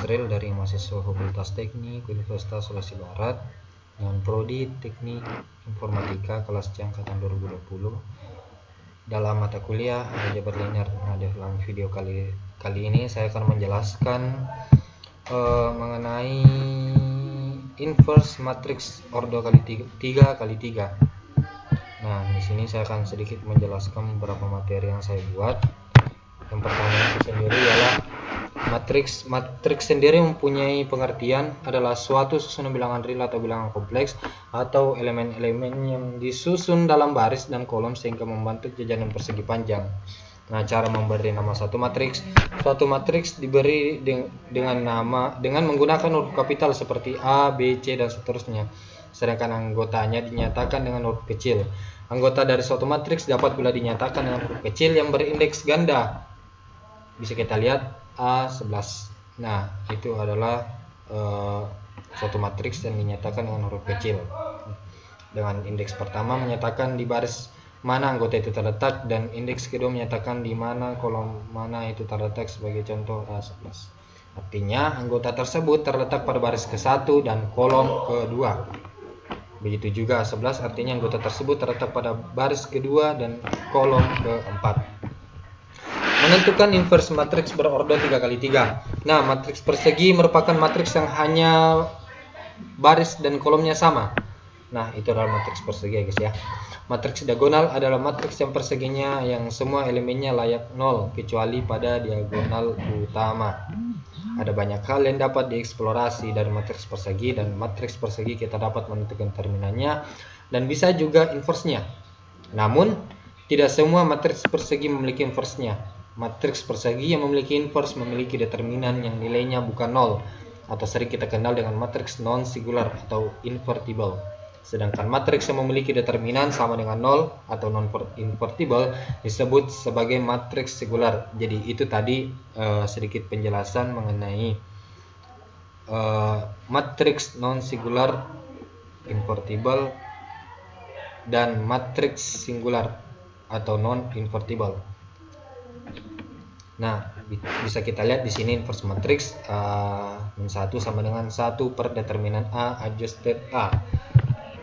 Yusril dari mahasiswa Fakultas Teknik Universitas Sulawesi Barat dengan prodi Teknik Informatika kelas C angkatan 2020 dalam mata kuliah aljabar linear. Nah, dalam video kali ini saya akan menjelaskan mengenai inverse matrix ordo kali 3 kali 3. Nah, di sini saya akan sedikit menjelaskan beberapa materi yang saya buat. Yang pertama itu sendiri ialah matriks sendiri mempunyai pengertian adalah suatu susunan bilangan real atau bilangan kompleks atau elemen-elemen yang disusun dalam baris dan kolom sehingga membentuk jajaran persegi panjang. Nah, cara memberi nama suatu matriks diberi dengan menggunakan huruf kapital seperti A, B, C dan seterusnya. Sedangkan anggotanya dinyatakan dengan huruf kecil. Anggota dari suatu matriks dapat pula dinyatakan dengan huruf kecil yang berindeks ganda. Bisa kita lihat A11. Nah, itu adalah suatu matriks yang dinyatakan dengan huruf kecil. Dengan indeks pertama menyatakan di baris mana anggota itu terletak dan indeks kedua menyatakan di mana kolom mana itu terletak, sebagai contoh A11. Artinya anggota tersebut terletak pada baris ke-1 dan kolom ke-2. Begitu juga A11, artinya anggota tersebut terletak pada baris kedua dan kolom ke-4. Menentukan inverse matriks berordo 3 kali 3. Nah, matriks persegi merupakan matriks yang hanya baris dan kolomnya sama. Nah, itu adalah matriks persegi ya guys ya. Matriks diagonal adalah matriks yang perseginya yang semua elemennya layak 0 kecuali pada diagonal utama. Ada banyak hal yang dapat dieksplorasi dari matriks persegi, dan matriks persegi kita dapat menentukan terminannya dan bisa juga inverse-nya. Namun, tidak semua matriks persegi memiliki inverse-nya. Matriks persegi yang memiliki inverse memiliki determinan yang nilainya bukan 0 atau sering kita kenal dengan matriks non-singular atau invertible. Sedangkan matriks yang memiliki determinan sama dengan 0 atau non-invertible disebut sebagai matriks singular. Jadi itu tadi sedikit penjelasan mengenai matriks non-singular, invertible, dan matriks singular atau non-invertible. Nah, bisa kita lihat di sini inverse matrix min1 sama dengan 1 per determinan A adjusted A.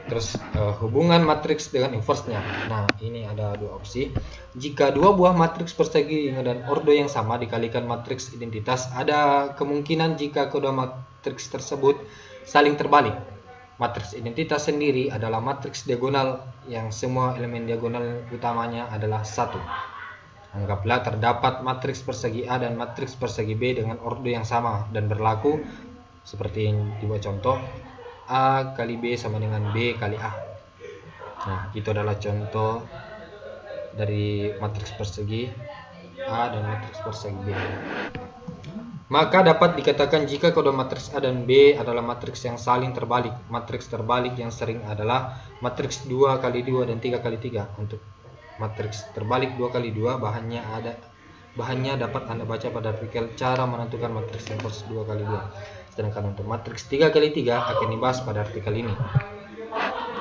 Terus hubungan matriks dengan inverse-nya. Nah, ini ada dua opsi. Jika dua buah matriks persegi dan ordo yang sama dikalikan matriks identitas, ada kemungkinan jika kedua matriks tersebut saling terbalik. Matriks identitas sendiri adalah matriks diagonal yang semua elemen diagonal utamanya adalah 1. Anggaplah terdapat matriks persegi A dan matriks persegi B dengan ordo yang sama dan berlaku seperti yang dibuat contoh, A kali B sama dengan B kali A. Nah, itu adalah contoh dari matriks persegi A dan matriks persegi B. Maka dapat dikatakan jika kedua matriks A dan B adalah matriks yang saling terbalik. Matriks terbalik yang sering adalah matriks 2 kali 2 dan 3 kali 3. Untuk matriks terbalik 2 kali 2 bahannya dapat Anda baca pada artikel cara menentukan matriks inverse 2 kali 2. Sedangkan untuk matriks 3 kali 3 akan dibahas pada artikel ini.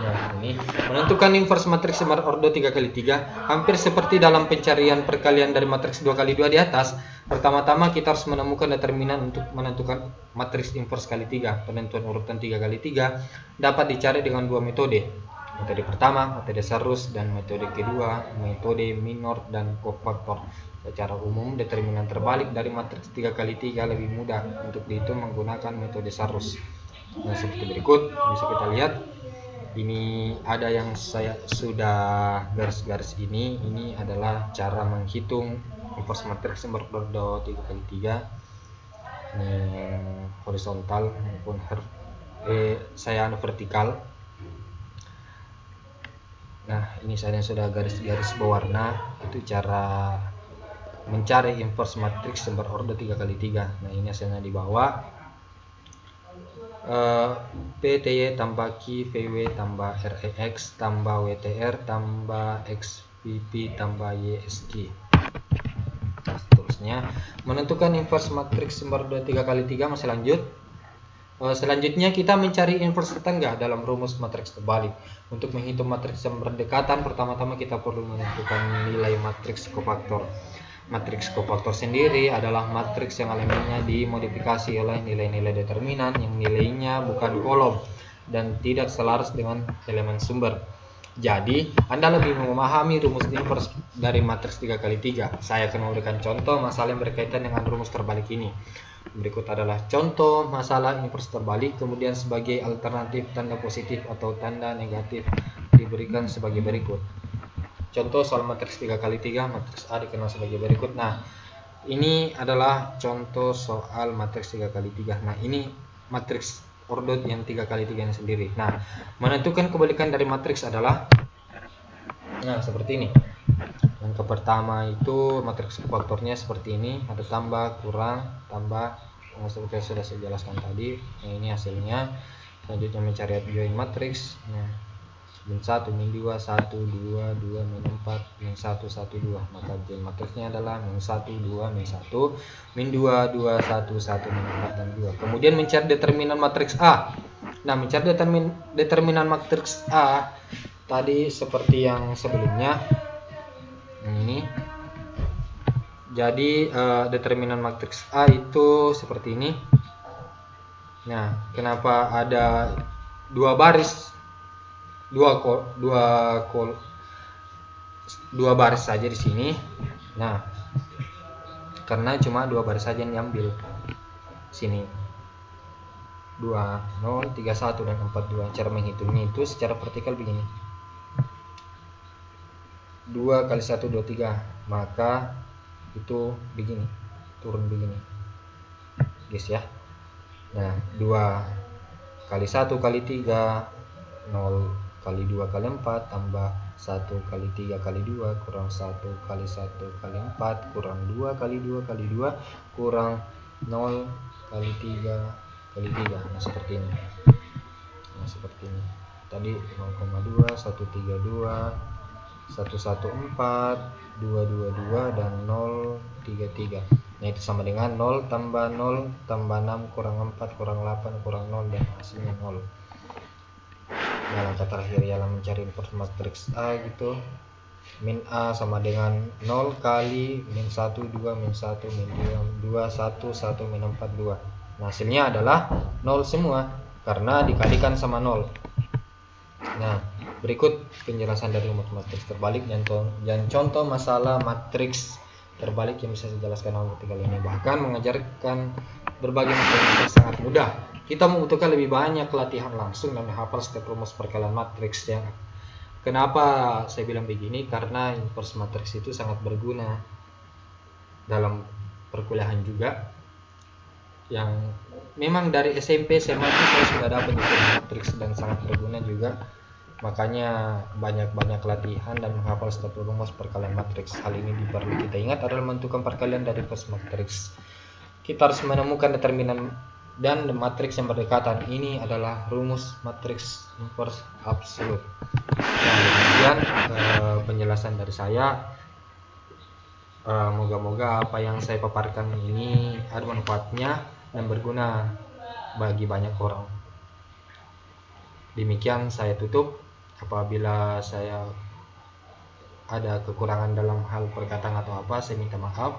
Nah, ini menentukan inverse matriks berordo 3 kali 3 hampir seperti dalam pencarian perkalian dari matriks 2 kali 2 di atas. Pertama-tama kita harus menemukan determinan untuk menentukan matriks inverse kali 3. Penentuan urutan 3 kali 3 dapat dicari dengan dua metode. Metode pertama, metode Sarus, dan metode kedua, metode minor dan kofaktor. Secara umum, determinan terbalik dari matriks 3 kali 3 lebih mudah untuk dihitung menggunakan metode Sarus. Nah, seperti berikut, bisa kita lihat. Ini ada yang saya sudah garis-garis ini. Ini adalah cara menghitung inverse matriks berordo 3 kali 3. Ini horizontal maupun vertikal. Nah, ini saya yang sudah garis-garis berwarna. Itu cara mencari inverse matriks berordo 3 kali 3. Nah, ini hasilnya di bawah. PTY tambah Q VW tambah REX tambah WTR tambah XPP tambah YSG. Nah, seterusnya menentukan inverse matriks berordo 3 kali 3 masih lanjut. Selanjutnya kita mencari inverse tetangga dalam rumus matriks terbalik. Untuk menghitung matriks yang berdekatan, pertama-tama kita perlu menentukan nilai matriks kofaktor. Matriks kofaktor sendiri adalah matriks yang elemennya dimodifikasi oleh nilai-nilai determinan yang nilainya bukan kolom dan tidak selaras dengan elemen sumber. Jadi, Anda lebih memahami rumus inverse dari matriks 3x3. Saya akan memberikan contoh masalah yang berkaitan dengan rumus terbalik ini. Berikut adalah contoh masalah inverse terbalik, kemudian sebagai alternatif tanda positif atau tanda negatif diberikan sebagai berikut. Contoh soal matriks 3x3, matriks A dikenal sebagai berikut. Nah, ini adalah contoh soal matriks 3x3. Nah, ini matriks ordot yang 3x3 yang sendiri. Nah, menentukan kebalikan dari matriks adalah seperti ini. Yang pertama itu matriks faktornya seperti ini, ada tambah, kurang, tambah, seperti yang sudah saya jelaskan tadi. Nah, ini hasilnya. Selanjutnya mencari adjoint matriks. Nah, min 1, min 2, 1, 2, 2, min 4, min 1, 1, 2. Maka adjoint matriksnya adalah min 1, 2, min 1, min 2, 2, 1, 1, min 4, dan 2. Kemudian mencari determinan matriks A. Nah, mencari determinan matriks A tadi seperti yang sebelumnya. Ini. Jadi determinan matriks A itu seperti ini. Nah, kenapa ada dua baris? Dua baris saja di sini. Nah, karena cuma dua baris saja yang diambil sini, 2, 0, 3, 1 dan 4, 2. Cara menghitungnya itu secara vertikal begini, 2 kali 1, 2, 3. Maka itu begini, turun begini guys ya. Nah, 2 kali 1 kali 3, 0 kali 2 kali 4 tambah 1 kali 3 kali 2 kurang 1 kali 1 kali 4 kurang 2 kali 2 kali 2 kurang 0 kali 3 kali 3. Nah, seperti ini. Nah, seperti ini. Tadi 0,2, 132, 114, 222 dan 033. Nah, itu sama dengan 0 tambah 0 tambah 6 kurang 4 kurang 8 kurang 0 dan hasilnya 0. Nah, langkah terakhir ialah mencari inverse matriks A gitu. Min A sama dengan 0 kali min 1, 2, min 1, min 2, 1, 1, min 4, 2. Nah, hasilnya adalah 0 semua karena dikalikan sama 0. Nah, berikut penjelasan dari rumus matriks terbalik dan contoh masalah matriks terbalik yang bisa saya jelaskan dalam artikel ini. Bahkan mengajarkan berbagai metode sangat mudah. Kita membutuhkan lebih banyak latihan langsung dan menghafal setiap rumus perkalian matriks ya. Kenapa saya bilang begini? Karena inverse matriks itu sangat berguna dalam perkuliahan juga. Yang memang dari SMP SMA itu saya sudah dapat matriks dan sangat berguna juga. Makanya banyak-banyak latihan dan menghafal setiap rumus perkalian matriks. Hal ini perlu kita ingat adalah menentukan perkalian dari inverse matriks. Kita harus menemukan determinan dan matriks yang berdekatan. Ini adalah rumus matriks inverse absolut. Nah, demikian penjelasan dari saya. Moga-moga apa yang saya paparkan ini ada manfaatnya dan berguna bagi banyak orang. Demikian saya tutup. Apabila saya ada kekurangan dalam hal perkataan atau apa, saya minta maaf.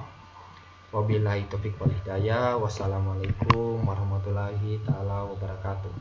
Wabillahi taufiq wal hidayah. Wassalamualaikum warahmatullahi taala wabarakatuh.